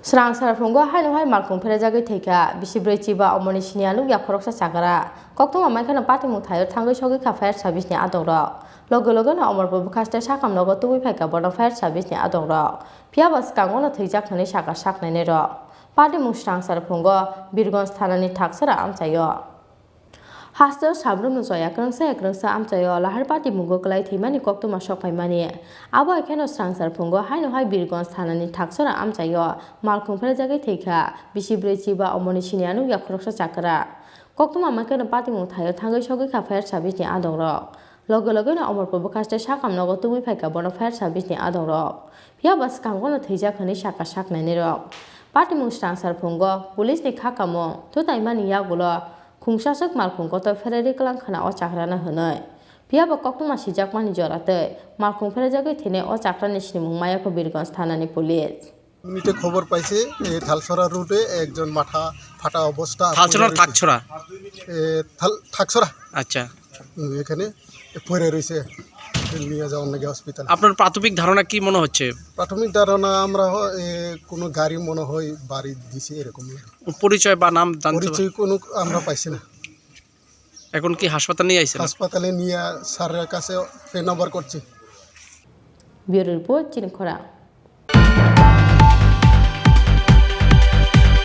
Serang sarafunggo hai no hai malkung phera jagai theika bisibroi chiba omoni sinia lug yak khoroksa sagara kokto mamai khana pati muthayo thangai sogi kha fire service ni adong ro logo logo na omor bu khaste sakam logo tubui phaika bono fire service ni adong ro phia bas kango na theijak khani saka saknai ne ro pati mung serang sarafunggo birgonj thana ni thaksara amchayo Hasto sabrum joya krangsa amchayo lahar pati mungo klai thimani kokto ma sok paimani abo ekheno sangsar phungo haino hai birgonj thanani thaksara amchayo malkhung phera jagai theika bisibroi chiba omoni sinianu yakhoroksa chakra kokto ma makeno pati mung thayo thangai sogi kha fire service ni adong rok logo logo na omor pobo kaste sakam nogo tubui phaika bono fire service ni adong rok phia bas kangono theijak khani saka saknai ni rok pati mung sangsar phungo police ni khakamo thutaimani yagulo khungsasak malkhung koto ferari klang khana o chakrana hwnoi piaba koktuma sijakmani jorate malkhung fera jagai thine o chakrani sinimung mayako birgonj thanani police মিনিটে খবর পাইছে থালছড়া রুটে একজন মাথা ফাটা অবস্থা থালছড়া থাকছড়া থাকছড়া আচ্ছা এখানে পড়ে রয়েছে নিয়ে যাওয়ার নাকি হসপিটাল আপনার প্রাথমিক ধারণা কি মনে হচ্ছে প্রাথমিক ধারণা আমরা কোনো গাড়ি মনে হয় বাড়ি দিছে এরকম পরিচয় বা নাম জানতে পরিচয় কোনো আমরা পাইছি না এখন কি হাসপাতালে নিয়ে আইছেন হাসপাতালে নিয়ে স্যারের কাছে ফোন নাম্বার করছি ব্যুরো রিপোর্ট চিনখরা।